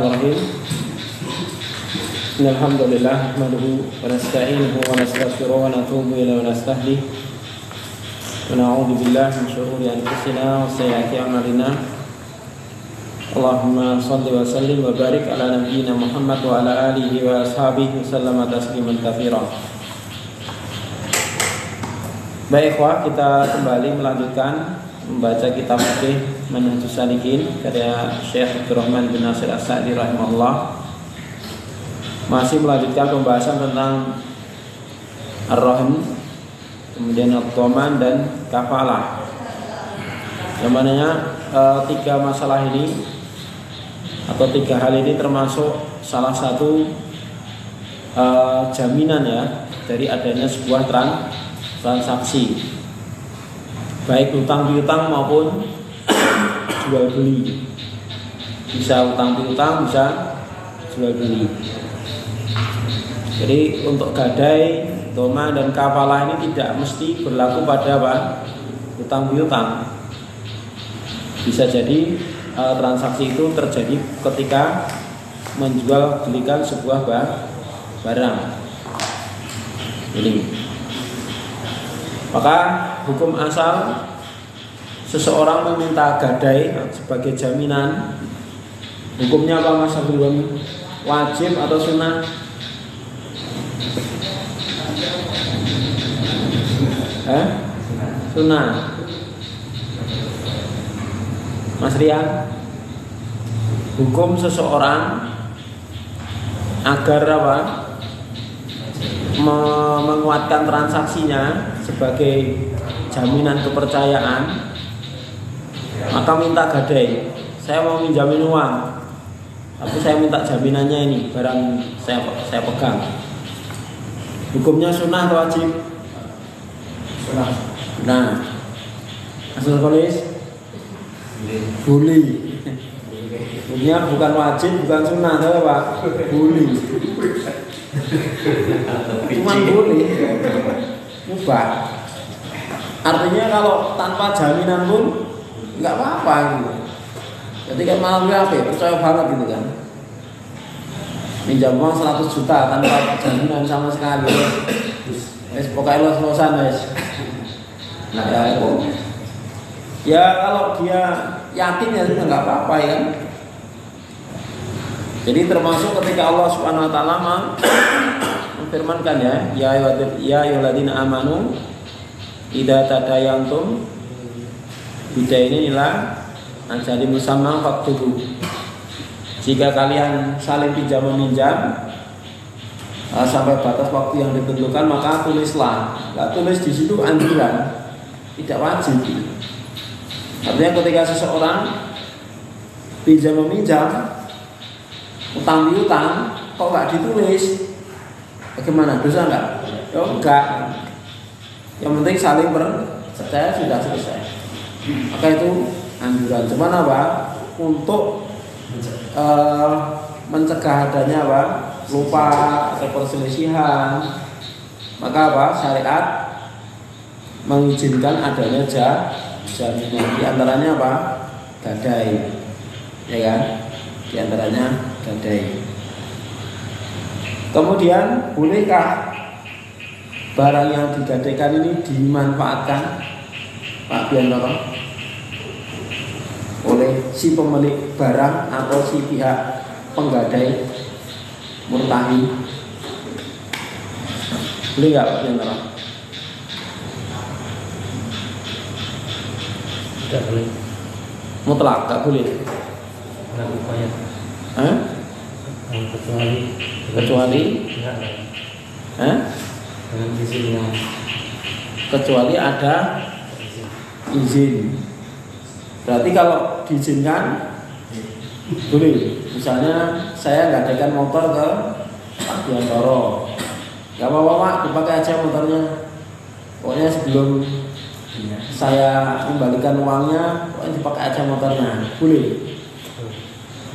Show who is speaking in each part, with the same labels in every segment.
Speaker 1: Bismillahirrahmanirrahim. Alhamdulillah nahmaduhu wa nasta'inuhu wa nastaghfiruhu wa natubu ilaihi wa nastahdihi wa na'udzu billahi min shururi anfusina wa sayyiati a'malina. Allahumma shalli wa sallim wa barik ala nabiyyina Muhammad wa ala alihi wa ashabihi sallama tasliman katsira. Baik, kita kembali melanjutkan membaca kitab fikih Manhajus Salikin karya Syekh Abdurrahman bin Nasir As-Sa'di rahimahullah. Masih melanjutkan pembahasan tentang ar-rahn, kemudian ad-dhaman dan kafalah. Yang mananya tiga masalah ini atau tiga hal ini termasuk salah satu jaminan ya dari adanya sebuah transaksi, baik hutang piutang maupun jual beli. Bisa hutang piutang, bisa jual beli. Jadi untuk gadai, doma dan kafalah ini tidak mesti berlaku pada hutang piutang. Bisa jadi transaksi itu terjadi ketika menjual belikan sebuah barang. Ini. Maka hukum asal seseorang meminta gadai sebagai jaminan, hukumnya apa Mas Abdul? Wajib atau sunnah? Sunnah. Mas Rian, hukum seseorang agar apa? Menguatkan transaksinya sebagai jaminan kepercayaan, maka minta gadai. Saya mau minjamin uang, tapi saya minta jaminannya ini barang saya pegang. Hukumnya sunnah atau wajib? Sunnah. Nah, asal tulis boleh. Hukumnya bukan wajib, bukan sunnah, tapi apa? Boleh. Cuman boleh, mubah. Artinya kalau tanpa jaminan pun nggak apa-apa gitu. Jadi kan malah apa? Percaya banget gitu kan. Minjam uang 100 juta tanpa jaminan sama sekali. Pokoknya los-losan guys. Nah ya itu. Ya kalau dia yakin ya itu nggak apa-apa ya. Jadi termasuk ketika Allah Subhanahu Wa Taala memfirmankan ya ayyuhalladzina amanu idza tadayantum bidainin ila ajalin musamma faktubu. Jika kalian saling pinjam meminjam sampai batas waktu yang ditentukan, maka tulislah. Tulis di situ anjuran, tidak wajib. Artinya ketika seseorang pinjam meminjam, utang piutang, kok nggak ditulis, bagaimana? Dosa nggak? Ya enggak. Yang penting saling percaya sudah selesai. Maka itu anjuran. Cuman apa? Untuk mencegah adanya apa? Lupa atau perselisihan, maka apa? Syariat mengizinkan adanya jaminan. Di antaranya apa? Gadai, ya kan? Di antaranya gadai. Kemudian bolehkah barang yang digadaikan ini dimanfaatkan, Pak Biantoro, oleh si pemilik barang atau si pihak penggadai murtahi? Boleh nggak Pak Biantoro?
Speaker 2: Tidak boleh.
Speaker 1: Mutlak nggak boleh.
Speaker 2: Nggak upaya.
Speaker 1: Kecuali
Speaker 2: dengan izin yang
Speaker 1: kecuali ada izin. Berarti kalau diizinkan boleh. Misalnya saya gadaikan motor ke Pak Biantoro, nggak apa-apa Pak, dipakai aja motornya. Pokoknya sebelum saya kembalikan uangnya, pokoknya dipakai aja motornya. Boleh?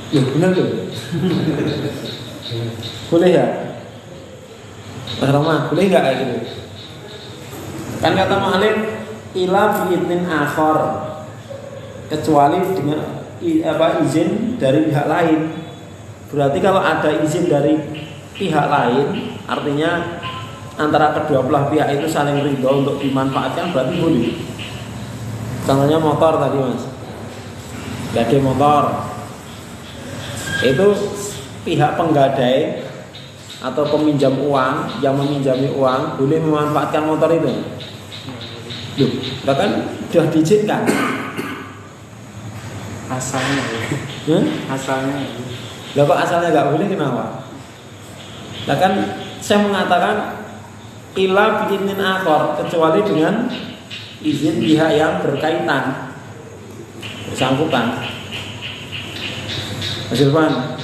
Speaker 1: Ya benar tuh. Boleh ya? Mas Rahman, boleh nggak kayak gitu? Kan kata Ma'alif ila bi'idnin akhor, kecuali dengan izin dari pihak lain. Berarti kalau ada izin dari pihak lain, artinya antara kedua belah pihak itu saling ridho untuk dimanfaatkan, berarti boleh. Contohnya motor tadi mas, gade motor itu pihak penggadai atau peminjam uang yang meminjami uang boleh memanfaatkan motor itu. Loh, kan sudah diizinkan.
Speaker 3: Asalnya asalnya
Speaker 1: Lah kok asalnya nggak boleh, kenapa? Lah kan saya mengatakan ila bi'inin akhor, kecuali dengan izin pihak yang berkaitan, bersangkutan. Mas Irfan,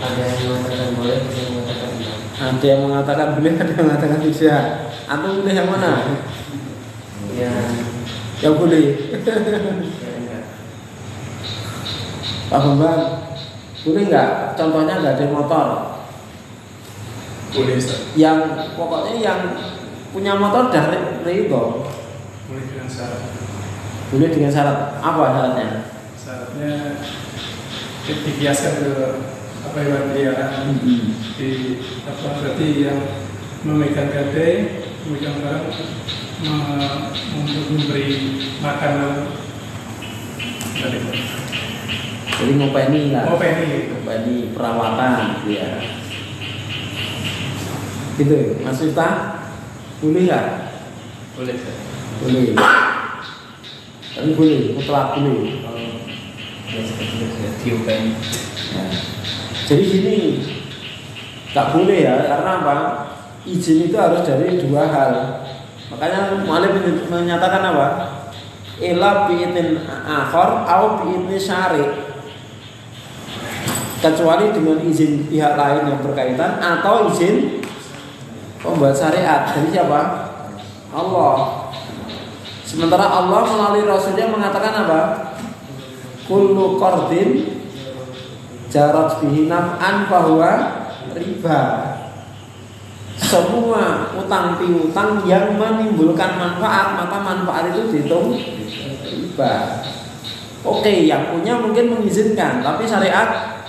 Speaker 2: Ada yang mengatakan boleh, ada yang mengatakan tidak.
Speaker 1: ada yang mengatakan boleh, ada yang mengatakan tidak. Atau boleh yang mana?
Speaker 2: Ya,
Speaker 1: Yang boleh.
Speaker 2: ya enggak.
Speaker 1: Pak Bambang, boleh nggak? Contohnya nggak ada motor.
Speaker 3: boleh Ustaz.
Speaker 1: Yang pokoknya yang punya motor dah ridho.
Speaker 3: Boleh dengan syarat.
Speaker 1: Boleh dengan syarat apa syaratnya?
Speaker 3: Syaratnya dibiaskan ke apa hewan peliharaan di apa berarti yang memegang gadai, memegang barang untuk memberi makanan dari
Speaker 1: Jadi ngopeni lah.
Speaker 3: ini gitu.
Speaker 1: Ngopeni perawatan, ya. Gitu, Mas Miftah, boleh nggak?
Speaker 2: Boleh Ustaz.
Speaker 1: Boleh. Tapi boleh, mutlak boleh.
Speaker 2: Kalau ya seperti itu ya, diupain.
Speaker 1: Ya. Jadi gini, nggak boleh ya, karena apa? Izin itu harus dari dua hal. Makanya Mu'alif menyatakan apa? Ila bi'idnin akhor au bi'idni syari', kecuali dengan izin pihak lain yang berkaitan atau izin pembuat syariat. Dari siapa? Allah. Sementara Allah melalui Rasulnya mengatakan apa? Kullu qardin jarat bihi naf'an fahuwa riba. Semua utang piutang yang menimbulkan manfaat, maka manfaat itu dihitung riba. Oke, yang punya mungkin mengizinkan, tapi syariat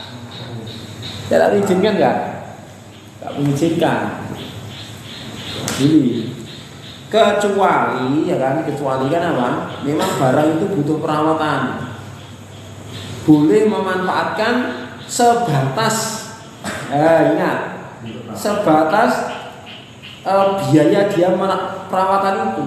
Speaker 1: tidak mengizinkan nggak? Nggak mengizinkan. Jadi kecuali ya kan, kecuali kan apa? Memang barang itu butuh perawatan. Boleh memanfaatkan sebatas ingat, sebatas biaya dia perawatan itu.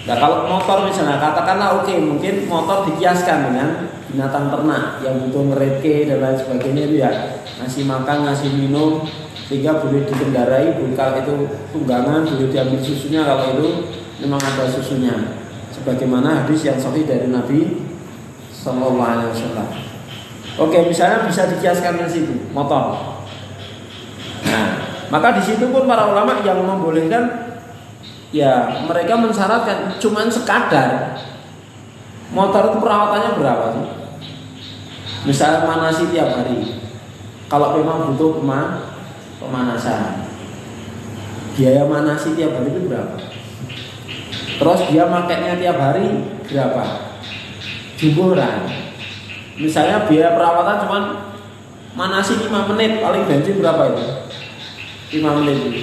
Speaker 1: Nah kalau motor misalnya, katakanlah oke, mungkin motor dikiaskan dengan binatang ternak yang butuh ngeretke dan lain sebagainya itu ya, ngasih makan, ngasih minum, sehingga boleh dikendarai. Kalau itu tunggangan boleh diambil susunya kalau itu memang ada susunya, sebagaimana hadis yang sahih dari Nabi Sallallahu Alaihi Wasallam. Oke, misalnya bisa dikiaskan di situ motor. Nah, maka di situ pun para ulama yang membolehkan, ya mereka mensyaratkan cuman sekadar motor itu perawatannya berapa sih? Misalnya manasi tiap hari, kalau memang butuh pemanasan, biaya manasi tiap hari itu berapa? Terus dia makainya tiap hari berapa? Jumburan. Misalnya biaya perawatan cuman manasi 5 menit, paling bensin berapa itu? 5 menit itu.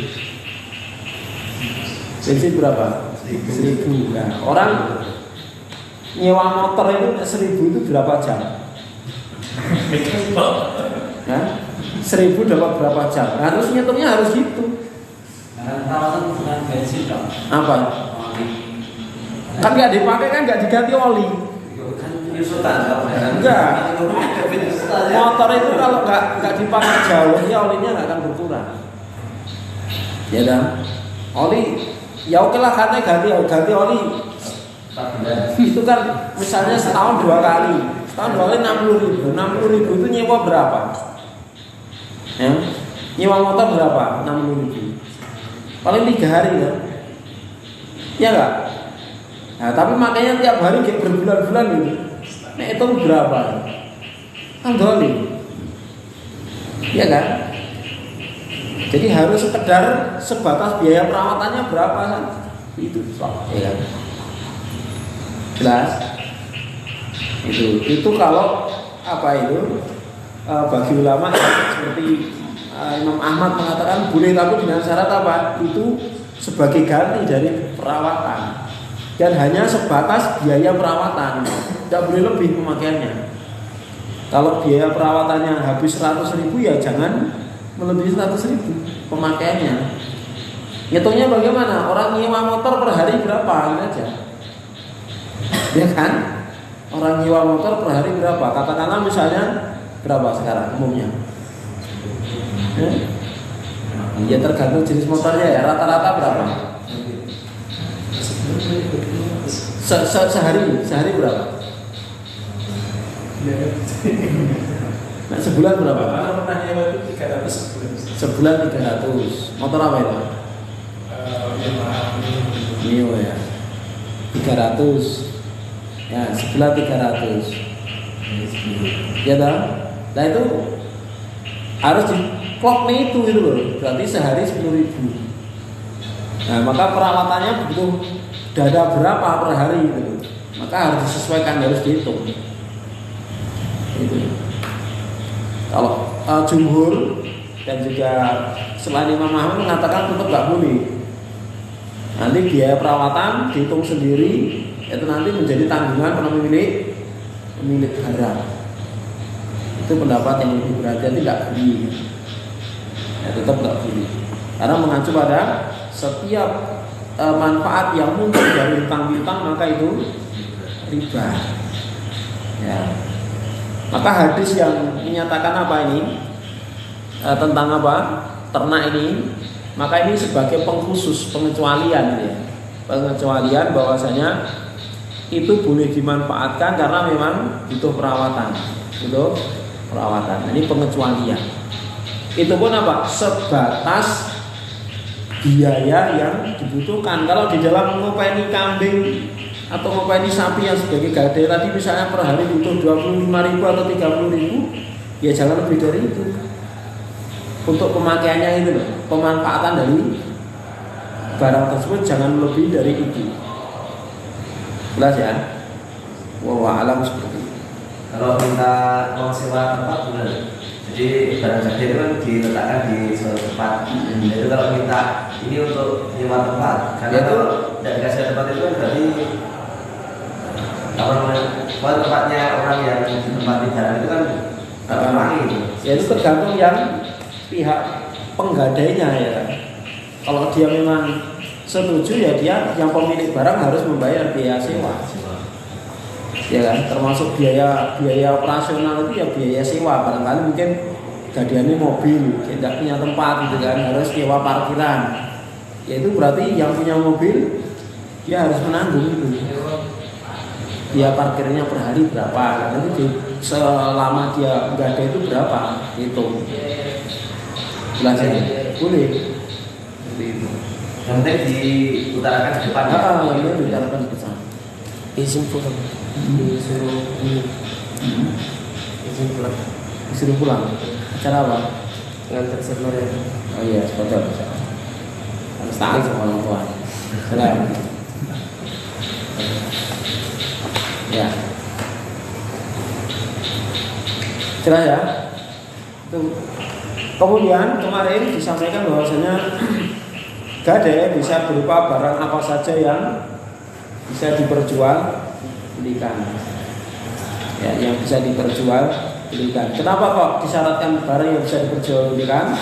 Speaker 1: Bensin berapa? 1.000. Nah, orang nyewa motor itu 1.000 itu berapa jam? Nah, 1.000 dapat berapa jam? Harus ngitungnya harus gitu.
Speaker 2: Perawatan bukan bensin dong.
Speaker 1: Apa? Kan nggak dipakai, kan nggak diganti oli. Enggak. Motor itu kalau nggak dipakai jauh, ya olinya nggak akan berkurang. Ya kan? Oli, ya oke lah katanya ganti oli. Itu kan misalnya setahun 2 kali. Setahun 2 kali 60.000. 60.000 itu nyewa berapa? Ya? Nyewa motor berapa? 60.000. Paling 3 hari kan? Ya enggak? Nah, tapi makanya tiap hari kayak berbulan-bulan gitu. Nah, itu berapa? Kan dolim. Ya kan? Jadi harus sekedar sebatas biaya perawatannya berapa kan? Itu ya kan? Jelas? Itu kalau apa itu? bagi ulama seperti Imam Ahmad mengatakan boleh, tapi dengan syarat apa? Itu sebagai ganti dari perawatan dan hanya sebatas biaya perawatan, tidak boleh lebih pemakaiannya. Kalau biaya perawatannya habis 100.000 ya jangan melebihi 100.000 pemakaiannya. Ngitungnya bagaimana? Orang nyewa motor per hari berapa? Ini aja, ya kan? Orang nyewa motor per hari berapa? Katakanlah misalnya berapa sekarang umumnya? Ya tergantung jenis motornya ya. Rata-rata berapa? Sehari berapa? Nah, sebulan berapa?
Speaker 3: Pernah nyewa itu 300 sebulan.
Speaker 1: Sebulan 300. Motor apa itu? Mio ya. 300. Ya, sebulan 300. Ya toh? Nah itu harus dikloknya itu gitu loh. Berarti sehari 10.000. Nah, maka perawatannya butuh dada berapa per hari gitu. Maka harus disesuaikan, harus dihitung. Itu. Kalau jumhur dan juga selain Imam Ahmad mengatakan tetap nggak boleh. Nanti biaya perawatan dihitung sendiri, itu nanti menjadi tanggungan pemilik barang. Itu pendapat yang lebih berat, jadi nggak boleh. Ya, tetap nggak boleh. Karena mengacu pada setiap manfaat yang muncul dari hutang piutang maka itu riba. Ya. Maka hadis yang menyatakan apa ini tentang apa ternak ini, maka ini sebagai pengkhusus, pengecualian ya. Pengecualian bahwasanya itu boleh dimanfaatkan karena memang butuh perawatan. Butuh perawatan. Ini pengecualian. Itu pun apa? Sebatas biaya yang dibutuhkan. Kalau di dalam ngopeni kambing atau ngopeni sapi yang sebagai gade tadi misalnya per hari butuh 25.000 atau 30.000, ya jangan lebih dari itu. Untuk pemakaiannya itu loh, pemanfaatan dari barang tersebut jangan lebih dari itu. Jelas ya? Wallahu a'lam seperti itu.
Speaker 2: Kalau minta uang sewa tempat benar. Jadi barang jadi itu kan diletakkan di suatu tempat. Jadi kalau minta ini untuk nyewa tempat, karena
Speaker 1: itu
Speaker 2: tidak dikasih tempat itu kan berarti kalau tempatnya orang yang di tempat di jalan itu kan orang itu.
Speaker 1: Ya itu tergantung yang pihak penggadainya ya. Kalau dia memang setuju ya dia yang pemilik barang harus membayar biaya sewa. Ya kan, termasuk biaya operasional itu ya biaya sewa. Barangkali mungkin gadiannya mobil, tidak punya tempat gitu kan, harus sewa parkiran. Ya itu berarti yang punya mobil dia harus menanggung itu. Dia parkirnya per hari berapa? Nanti selama dia nggak ada itu berapa? Hitung. Jelas ya? Boleh. Seperti itu.
Speaker 2: Yang penting diutarakan ke depan.
Speaker 1: Ini diutarakan ke depan.
Speaker 2: Izin pulang. Disuruh izin pulang.
Speaker 1: Disuruh pulang. Acara apa?
Speaker 2: Ngantar saudara.
Speaker 1: Oh iya, sepotong. Harus taat sama orang tua. Salam. Ya. Jelas ya? Itu. Kemudian kemarin disampaikan bahwasanya gade bisa berupa barang apa saja yang bisa diperjualbelikan. Ya, yang bisa diperjualbelikan. Kenapa kok disyaratkan barang yang bisa diperjualbelikan?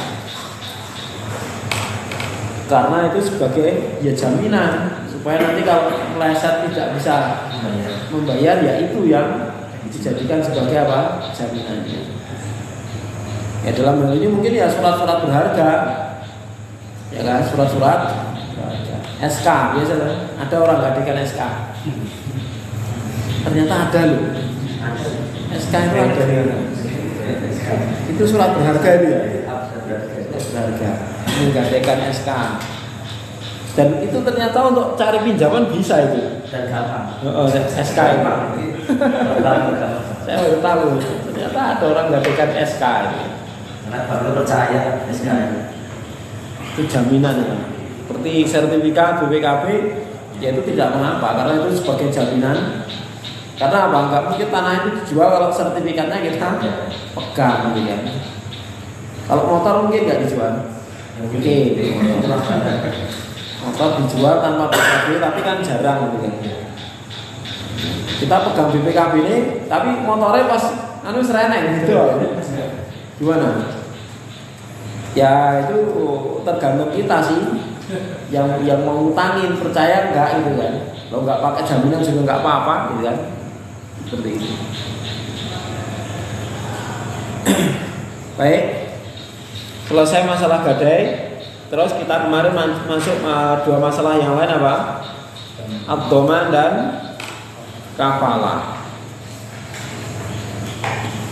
Speaker 1: Karena itu sebagai ya jaminan supaya nanti kalau meleset tidak bisa membayar, ya itu yang dijadikan sebagai apa? Jaminannya. Ya dalam hal ini mungkin ya surat-surat berharga, ya kan, surat-surat berharga. SK biasanya ada orang gadekan SK. Ternyata ada loh. SK itu ada. Itu surat berharga itu ya. Berharga. Menggadekan SK. Dan itu ternyata untuk cari pinjaman bisa itu.
Speaker 2: Dan gampang.
Speaker 1: SK itu. Saya baru tahu. Ternyata ada orang gadekan SK itu.
Speaker 2: Karena baru percaya SK
Speaker 1: itu jaminan ya. Seperti sertifikat BPKB, ya itu tidak mengapa karena itu sebagai jaminan Karena apa? Nggak mungkin tanah itu dijual kalau sertifikatnya kita pegang, gitu kan. Kalau motor mungkin nggak dijual. Mungkin motor dijual tanpa BPKB, tapi kan jarang, gitu kan. Kita pegang BPKB ini, tapi motornya pas serenek gitu. Gimana? Ya itu tergantung kita sih. Yang mau ngutangin percaya nggak gitu kan. Kalau nggak pakai jaminan juga nggak apa-apa, gitu kan. Seperti itu. Baik, selesai masalah gadai. Terus kita kemarin masuk dua masalah yang lain apa? Ad-dhaman dan kafalah.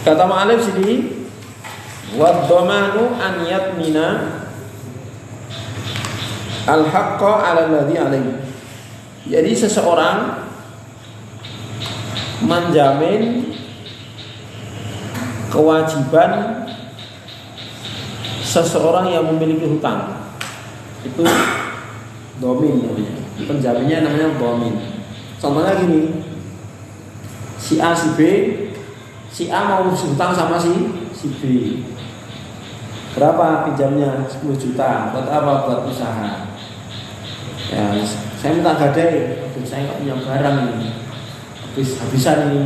Speaker 1: Kata Ma'alif sini, wad-dhamanu an yatmina al-haqqa 'ala alladhi 'alaihi. Jadi seseorang menjamin kewajiban seseorang yang memiliki hutang. Itu dhamin namanya. Penjaminnya namanya dhamin. Contohnya gini, si A si B, si A mau hutang sama si B. Berapa pinjamnya? 10 juta. Buat apa? Buat usaha. Ya, saya minta gadai. Aduh, saya nggak punya barang ini. Habisan ini.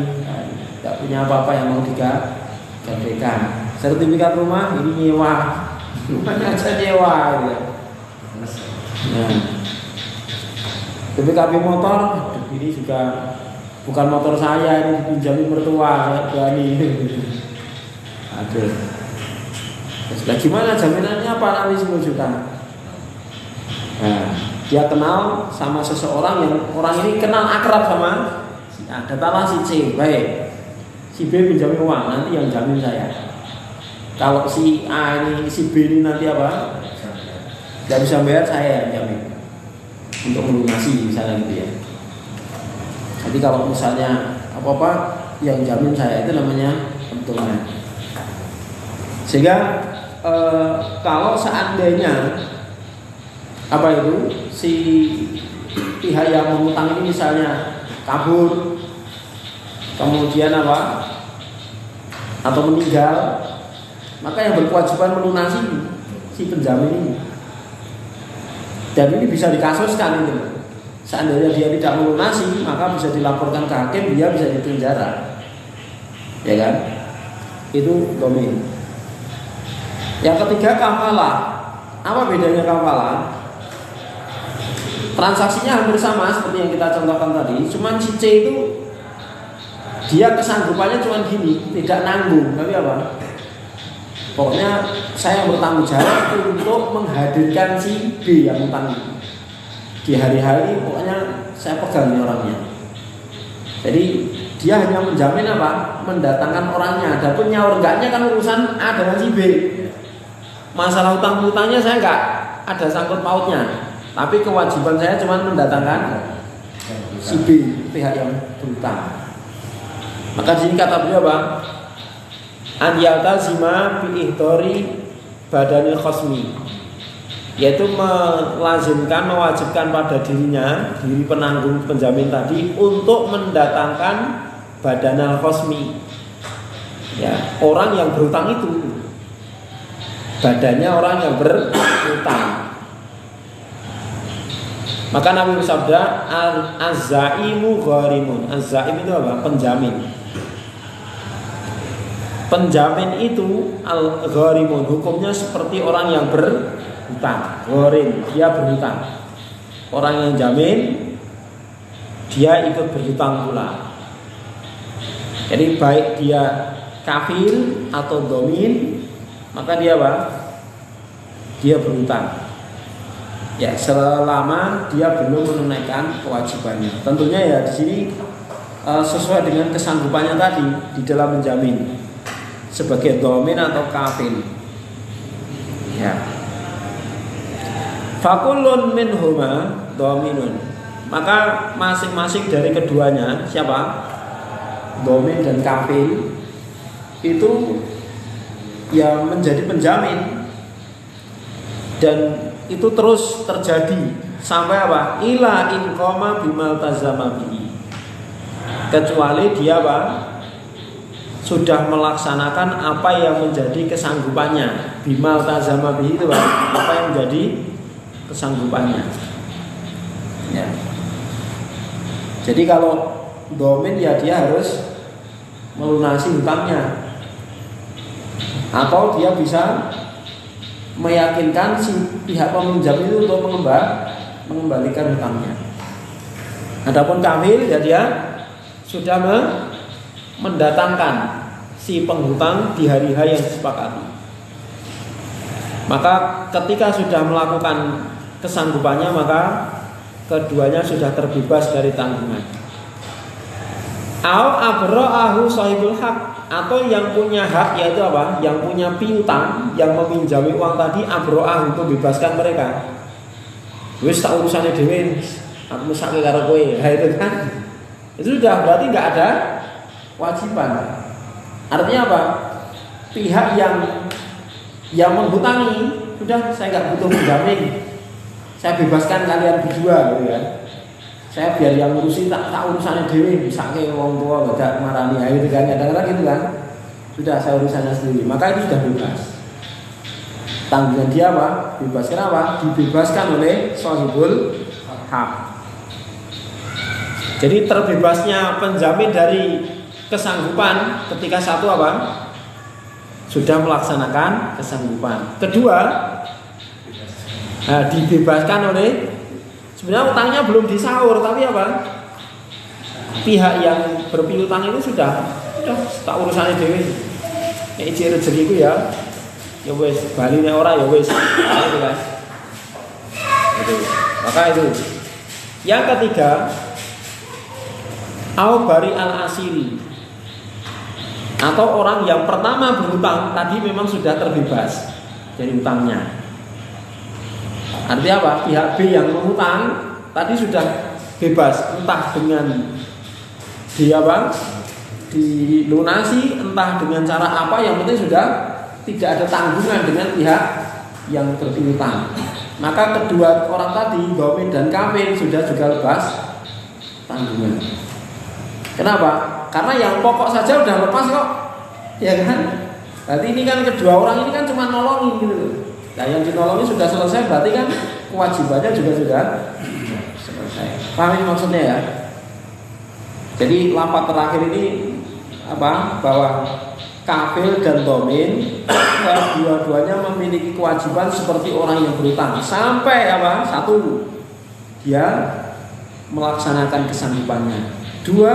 Speaker 1: Nggak punya apa-apa yang mau digadaikan. Sertifikat rumah ini nyewa. Rumahnya aja nyewa. Gitu. Nah, BPKB motor, aduh, ini juga bukan motor saya, ini dipinjamin mertua, saya berani. Aduh. Nah, gimana jaminannya apa nanti 10 juta? Nah, dia kenal sama seseorang yang orang ini kenal akrab sama si A. Datalah si C, baik. Si B pinjamin uang, nanti yang jamin saya. Kalau si A ini, si B ini nanti apa? Tidak bisa bayar, saya yang jamin untuk melunasi misalnya gitu ya. Jadi kalau misalnya apa-apa yang jamin saya itu namanya pentungan. Sehingga kalau seandainya apa itu si pihak yang mengutang ini misalnya kabur, kemudian apa atau meninggal, maka yang berkewajiban melunasi si penjamin ini. Dan ini bisa dikasuskan itu. Seandainya dia tidak melunasi, maka bisa dilaporkan ke hakim, dia bisa dipenjara. Ya kan? Itu dhamin. Yang ketiga kafalah. Apa bedanya kafalah? Transaksinya hampir sama seperti yang kita contohkan tadi, cuman si C itu dia kesanggupannya cuman gini, tidak nanggung, tapi apa? Pokoknya saya bertanggung jawab untuk menghadirkan si B yang utang di hari-hari, pokoknya saya pegang ini orangnya. Jadi dia hanya menjamin apa? Mendatangkan orangnya. Adapun nyaur enggaknya kan urusan A dengan si B. Masalah utang-utangnya saya enggak ada sangkut pautnya. Tapi kewajiban saya cuma mendatangkan si B, pihak yang berutang. Maka di sini kata beliau apa? An yaltazima bi ihtori badanil khosmi, yaitu melazimkan, mewajibkan pada dirinya, diri penanggung penjamin tadi, untuk mendatangkan badanal khosmi, ya, orang yang berutang itu, badannya orang yang berutang. Maka Nabi bersabda, az-zaimu gharimun. Az-zaim itu apa? Penjamin. Penjamin itu al-gharimun, hukumnya seperti orang yang berhutang. Gharim, dia berhutang. Orang yang jamin, dia ikut berhutang pula. Jadi baik dia kafir atau dhamin, maka dia apa? Dia berhutang. Ya, selama dia belum menunaikan kewajibannya. Tentunya ya di sini sesuai dengan kesanggupannya tadi di dalam menjamin. Sebagai dhamin atau kafil. Ya. Fakullun minhuma dhaminun. Maka masing-masing dari keduanya, siapa? Dhamin dan kafil itu yang menjadi penjamin. Dan itu terus terjadi sampai apa? Ila in qama bimal tazama bihi. kecuali dia apa? Sudah melaksanakan apa yang menjadi kesanggupannya. Bimal tazama bihi itu apa yang menjadi kesanggupannya. Ya. Jadi kalau domin ya dia harus melunasi hutangnya, atau dia bisa meyakinkan si pihak peminjam itu untuk mengembalikan hutangnya. Adapun kafil ya dia sudah mendatangkan si penghutang di hari-H yang disepakati. Maka ketika sudah melakukan kesanggupannya, maka keduanya sudah terbebas dari tanggungan. Au abra'ahu sahibul haq, atau yang punya hak yaitu apa? Yang punya piutang yang meminjami uang tadi, abra'ahu itu bebaskan mereka. Wis tak urusane dhewe, aku mesake karo kowe. Ha itu kan. Itu sudah berarti enggak ada kewajiban. Artinya apa? Pihak yang menghutangi sudah, saya nggak butuh penjamin, saya bebaskan kalian berdua gitu ya. Saya biar yang ngurusin tak urusannya dewi, misalnya orang tua nggak marani, ayo itu kan kadang-kadang gitu kan. Sudah saya urusannya sendiri, maka itu sudah bebas. Tanggungan dia apa? Bebaskan apa? Dibebaskan oleh sahibul hak. Jadi terbebasnya penjamin dari kesanggupan ketika satu apa? Sudah melaksanakan kesanggupan. Kedua, dibebaskan oleh, sebenarnya utangnya belum disaur, tapi apa? Pihak yang berpiutang itu sudah tak urusannya dewe. Nek iki rezekiku ya wis, baline ora ya wis. Itu kan. Itu. Maka itu. Yang ketiga, au bari al-asiri, atau orang yang pertama berhutang tadi memang sudah terbebas dari hutangnya. Artinya apa? Pihak B yang menghutang tadi sudah bebas, entah dengan dilunasi, entah dengan cara apa, yang penting sudah tidak ada tanggungan dengan pihak yang berpiutang. Maka kedua orang tadi, domin dan kafil, sudah juga lepas tanggungan. Kenapa? Karena yang pokok saja udah lepas kok, ya kan? Berarti ini kan kedua orang ini kan cuma nolongin gitu. Nah yang dinolongi sudah selesai, berarti kan kewajibannya juga sudah selesai. Paham ini maksudnya ya? Jadi lafaz terakhir ini apa? Bahwa kafil dan domin dua-duanya memiliki kewajiban seperti orang yang berutang sampai apa? Satu, dia melaksanakan kesanggupannya. Dua,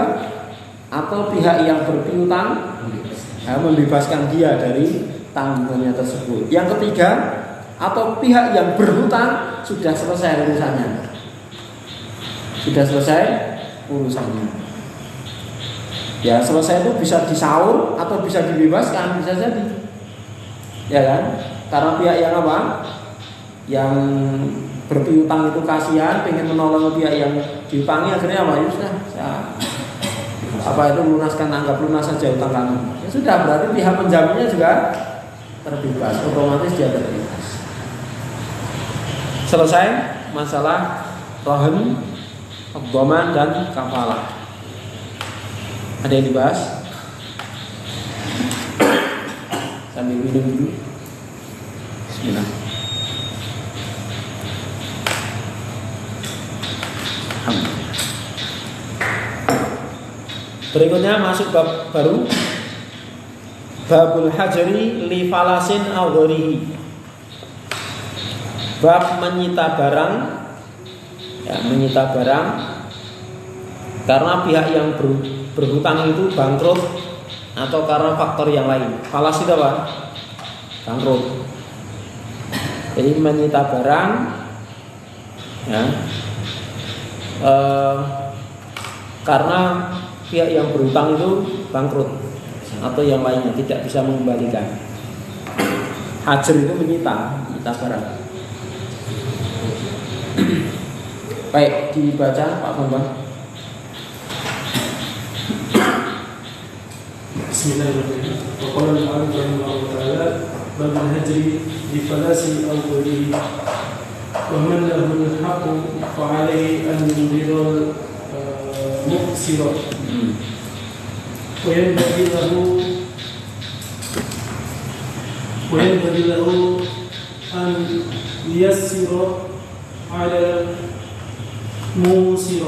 Speaker 1: atau pihak yang berpiutang membebaskan dia dari tanggungannya tersebut. Yang ketiga, atau pihak yang berhutang sudah selesai urusannya. Sudah selesai urusannya. Ya selesai itu bisa disaur atau bisa dibebaskan, bisa jadi. Ya kan? Karena pihak yang apa? Yang berpiutang itu kasihan, pengen menolong pihak yang diutangi, akhirnya apa? Ya sudah, apa itu lunaskan, anggap lunas saja utang kamu. Ya sudah, berarti pihak penjaminnya juga terbebas, otomatis dia terbebas. Selesai masalah rohan, dhaman dan kafalah. Ada yang dibahas? Sambil minum dulu. Bismillah. Berikutnya masuk bab baru, babul hajri li falasin aw gharihi. Bab menyita barang, ya, menyita barang karena pihak yang berhutang itu bangkrut atau karena faktor yang lain. Falas itu apa? Bangkrut. Jadi menyita barang, ya, karena pihak yang berhutang itu bangkrut atau yang lainnya tidak bisa mengembalikan. Hajar itu menyita barang. Baik, dibaca Pak Bambang.
Speaker 3: Bismillahirrahmanirrahim. Wa qala al-mu'allif rahimahullah ta'ala bab al-hajri li falasi aw ghayrihi wa man lahu al-haqqu fa 'alayhi an yudira مؤسرا وينبغي له أن ييسر على الموسر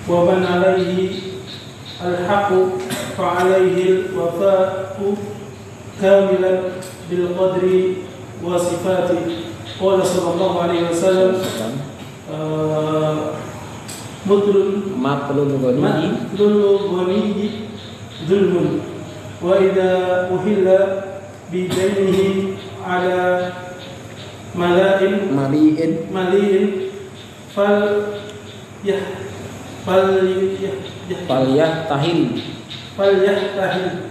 Speaker 3: ومن عليه الحق فعليه الوفاء كاملا بالقدر وصفاته. قال صلى الله عليه وسلم
Speaker 1: matlul ghani
Speaker 3: ظلم وإذا أهل بدينه على مليء
Speaker 1: falyahtahil,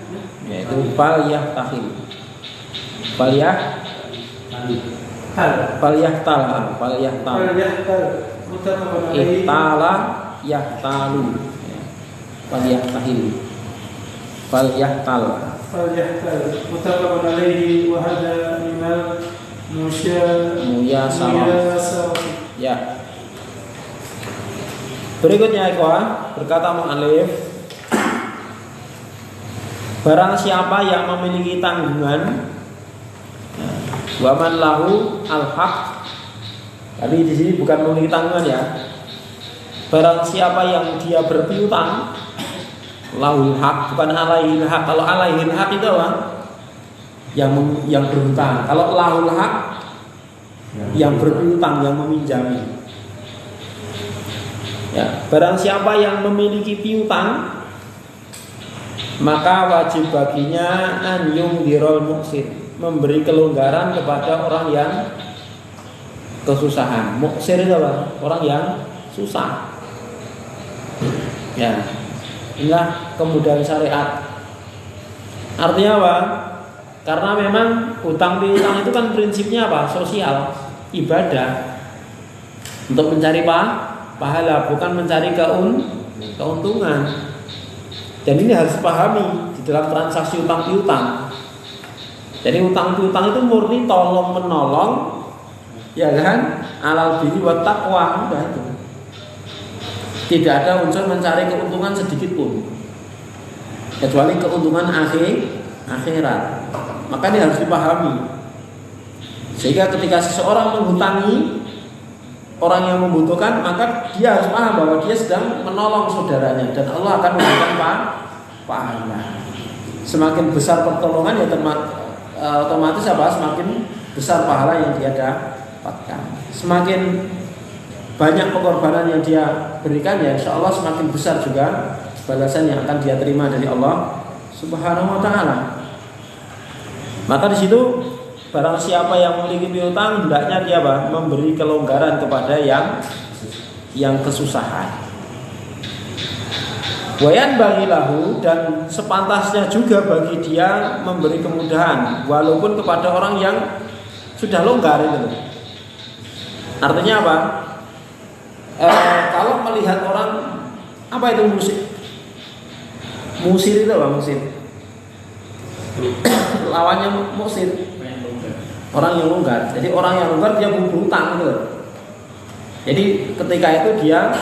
Speaker 1: yaitu falyahtal ihtala yahtalu falyahtal
Speaker 3: متفق عليه وهذا من المياسرة.
Speaker 1: Ya. Berikutnya ikhwah, berkata mu'allif, barang siapa yang memiliki tanggungan, wa man lahu al-haq. Tapi di sini bukan memiliki tanggungan ya. Barang siapa yang dia berpiutang, lahul haq, bukan alaihil haq. Kalau alaihil haq itu apa? Yang berhutang. Kalau lahul haq, yang berpiutang, yang meminjami. Ya, barang siapa yang memiliki piutang, maka wajib baginya an yungdirul muksir, memberi kelonggaran kepada orang yang kesusahan. Muksir itu apa? Orang yang susah. Ya, inilah kemudahan syariat. Artinya apa? Karena memang hutang piutang itu kan prinsipnya apa? Sosial, ibadah, untuk mencari pahala, bukan mencari keuntungan. Dan ini harus pahami di dalam transaksi hutang piutang. Jadi hutang piutang itu murni tolong menolong, ya kan? Alal birri wat taqwa, udah itu. Tidak ada unsur mencari keuntungan sedikit pun, kecuali keuntungan akhirat. Maka ini harus dipahami. Sehingga ketika seseorang menghutangi orang yang membutuhkan, maka dia harus paham bahwa dia sedang menolong saudaranya dan Allah akan memberikan pahala. Semakin besar pertolongan ya otomatis apa? Semakin besar pahala yang dia dapatkan. Semakin banyak pengorbanan yang dia berikan, ya insya Allah semakin besar juga balasan yang akan dia terima dari Allah Subhanahu wa ta'ala. Maka di situ barang siapa yang memiliki piutang, hendaknya dia apa? Memberi kelonggaran kepada yang kesusahan. Wayan bagilahu, dan sepantasnya juga bagi dia memberi kemudahan walaupun kepada orang yang sudah longgar itu. Artinya apa? Kalau melihat orang, apa itu musir itu apa? Musir lawannya musir, orang yang longgar. Jadi orang yang longgar dia berhutang gitu. Jadi ketika itu dia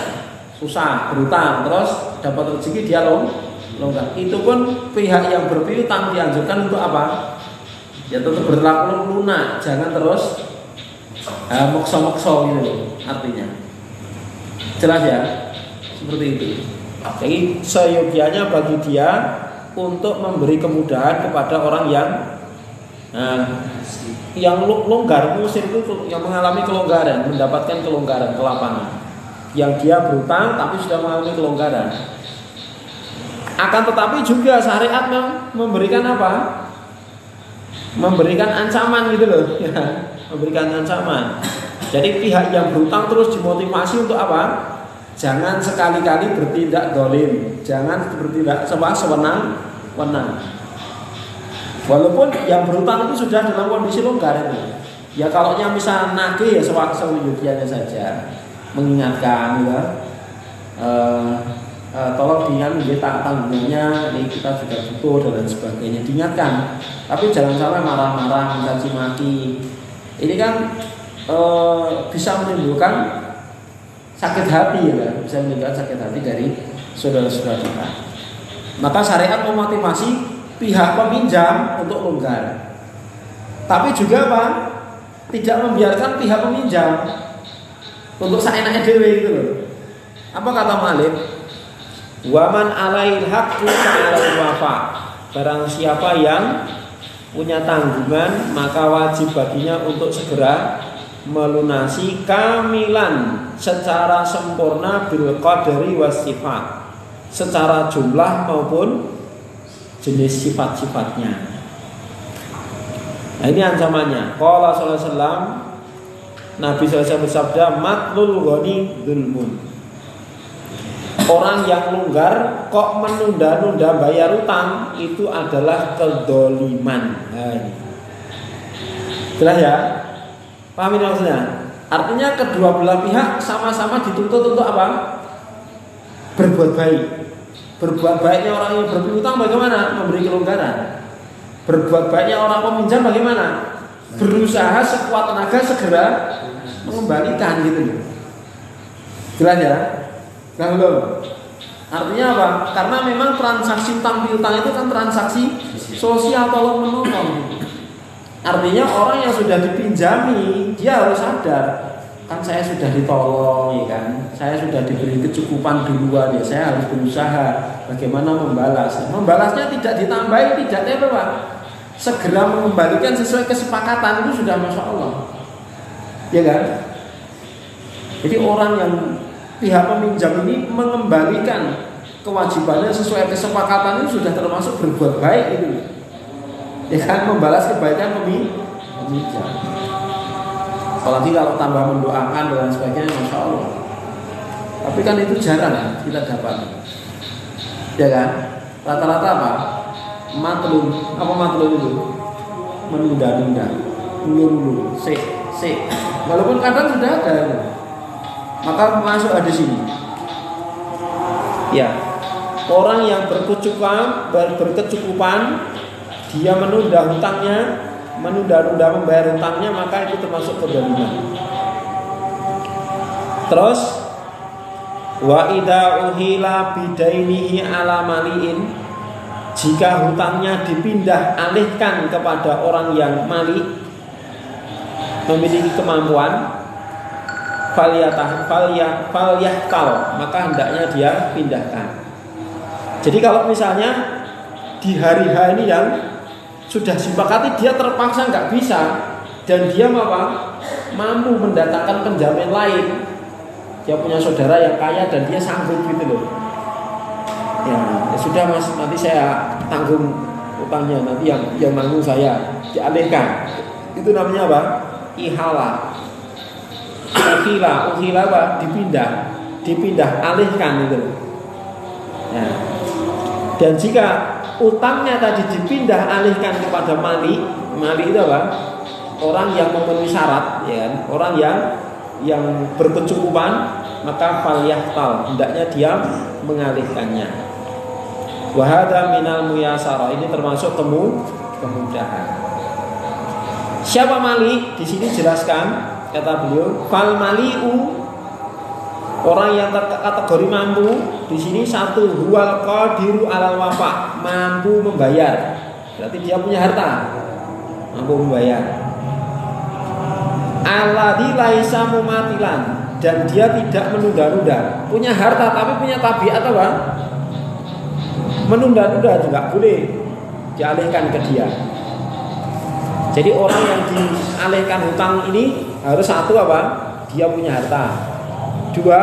Speaker 1: susah berhutang, terus dapat rezeki dia longgar. Itu pun pihak yang berpiutang dianjurkan untuk apa? Ya tetap berlaku lunak, jangan terus mokso-mokso gitu artinya. Jelas ya? Seperti itu. Jadi seyogianya bagi dia untuk memberi kemudahan kepada orang yang longgar, musir itu yang mengalami kelonggaran, mendapatkan kelonggaran, kelapangan. Yang dia berhutang tapi sudah mengalami kelonggaran. Akan tetapi juga syariat memberikan apa? Memberikan ancaman gitu loh, ya. Memberikan ancaman. Jadi pihak yang berhutang terus dimotivasi untuk apa? Jangan sekali-kali bertindak dolim, jangan bertindak sewenang-wenang. Walaupun yang berhutang itu sudah dalam kondisi longgar itu. Ya kalau yang bisa nagih ya seyogianya saja, mengingatkan, ya. Tolong diingat tanggungannya, ini kita sudah butuh dan lain sebagainya, diingatkan. Tapi jangan sampai marah-marah, mencaci maki. Ini kan bisa menimbulkan sakit hati ya kan, bisa meninggalkan sakit hati dari saudara-saudara kita. Maka syariat memotivasi pihak peminjam untuk longgar. Tapi juga apa? Tidak membiarkan pihak peminjam untuk seenaknya dewe gitu loh. Apa kata Malik? Waman alail haqqu fa'alal wafa. Barang siapa yang punya tanggungan maka wajib baginya untuk segera melunasi kamilan secara sempurna bil qadri was sifat, secara jumlah maupun jenis sifat-sifatnya. Nah, ini ancamannya. Qala sallallahu alaihi wasallam, Nabi sallallahu alaihi wasallam bersabda, matlul ghani dzulmun. Orang yang longgar kok menunda-nunda bayar utang itu adalah kedoliman. Nah, ini. Jelas ya? Paham ini maksudnya? Artinya kedua belah pihak sama-sama dituntut untuk apa? Berbuat baik. Berbuat baiknya orang yang berpiutang bagaimana? Memberi kelonggaran. Berbuat baiknya orang peminjam bagaimana? Berusaha sekuat tenaga segera mengembalikan gitu. Jelas ya? Nah, belum. Artinya apa? Karena memang transaksi utang piutang itu kan transaksi sosial tolong menolong. Artinya orang yang sudah dipinjami dia harus sadar, kan saya sudah ditolong ya kan, saya sudah diberi kecukupan duluan ya, saya harus berusaha bagaimana membalas. Membalasnya tidak ditambahi, tidak apa, segera mengembalikan sesuai kesepakatan itu sudah masya Allah, ya kan? Jadi orang yang pihak peminjam ini mengembalikan kewajibannya sesuai kesepakatan itu sudah termasuk berbuat baik itu, ya kan, membalas kebaikan peminjam. Apalagi kalau tambah mendoakan dan sebagainya, masya Allah. Tapi kan itu jarang ya kita dapat, ya kan? Rata-rata apa? Matlun itu? Menunda-nunda, ulur-ulur, sek. Walaupun kadang sudah ada. Maka masuk hadis ini. Ya, orang yang berkecukupan, dia menunda hutangnya, menunda-nunda membayar hutangnya, maka itu termasuk kezaliman. Terus, wa idza uhila bidainihi ala maliin, jika hutangnya dipindah alihkan kepada orang yang mali, memiliki kemampuan, falyahkal, maka hendaknya dia pindahkan. Jadi kalau misalnya di hari H ini yang sudah disepakati dia terpaksa nggak bisa dan dia mampu mendatangkan penjamin lain, dia punya saudara yang kaya dan dia sanggup gitu loh. Ya sudah mas, nanti saya tanggung utangnya, nanti yang nanggung saya, dialihkan. Itu namanya apa? Ihala. Ukhila apa? Dipindah alihkan itu. Ya. Dan jika utangnya tadi dipindah alihkan kepada mali itu apa? Orang yang memenuhi syarat, ya kan? Orang yang berkecukupan, maka falyahtal, hendaknya dia mengalihkannya. Wa hadza minal muyasara, ini termasuk kemudahan. Siapa mali? Di sini jelaskan, kata beliau, fal mali'u, orang yang terkategori mampu di sini satu, huwal qadiru alal wafa, mampu membayar. Berarti dia punya harta, mampu membayar. Alladzi laisa mumatilan, dan dia tidak menunda-nunda. Punya harta tapi punya tabiat apa? Menunda-nunda juga boleh dialihkan ke dia. Jadi orang yang dialihkan hutang ini harus satu apa? Dia punya harta. Dua,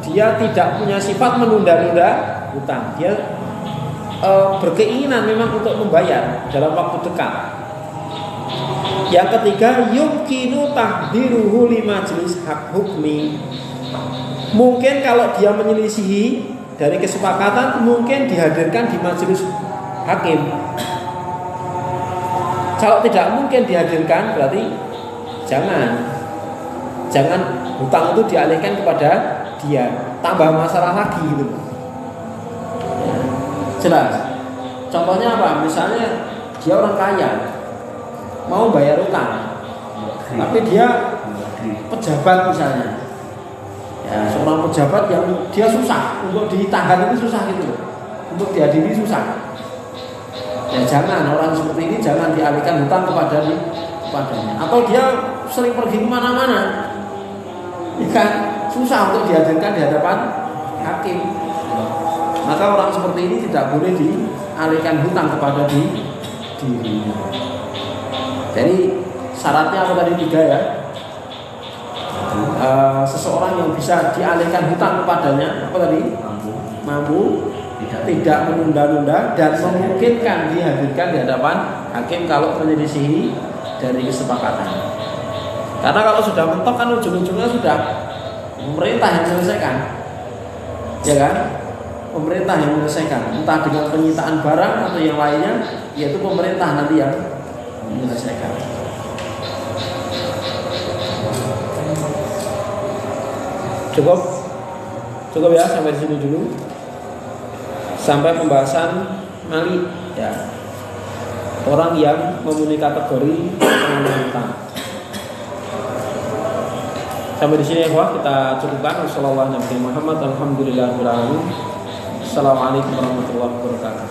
Speaker 1: dia tidak punya sifat menunda-nunda hutang. Dia berkeinginan memang untuk membayar dalam waktu dekat. Yang ketiga, yumkinu tahdiruhu li majlis hak hukmi. Mungkin kalau dia menyelisihi dari kesepakatan, mungkin dihadirkan di majelis hakim. Kalau tidak mungkin dihadirkan, berarti jangan hutang itu dialihkan kepada dia, tambah masalah lagi gitu. Jelas. Contohnya apa? Misalnya dia orang kaya, mau bayar utang, tapi dia pejabat misalnya, Ya, seorang pejabat yang dia susah untuk ditahan itu susah gitu loh. Untuk diadili susah. Ya jangan orang seperti ini jangan dialihkan hutang kepadanya. Atau dia sering pergi kemana-mana, ya kan susah untuk dihadirkan di hadapan hakim. Maka orang seperti ini tidak boleh dialihkan hutang kepada dirinya. Jadi syaratnya apa tadi 3 ya? Seseorang yang bisa dialihkan hutang kepadanya apa tadi? Mampu tidak menunda-nunda dan memungkinkan dihadirkan di hadapan hakim kalau menyelisihi dari kesepakatan. Karena kalau sudah mentok kan ujung-ujungnya sudah pemerintah yang menyelesaikan, ya kan? Pemerintah yang menyelesaikan, entah dengan penyitaan barang atau yang lainnya, yaitu pemerintah nanti yang menyelesaikan. Cukup ya sampai di sini dulu. Sampai pembahasan mali ya. Orang yang memenuhi kategori penangguhan hutang. Sampai di sini ya, kita cukupkan. Wassalamualaikum warahmatullahi wabarakatuh.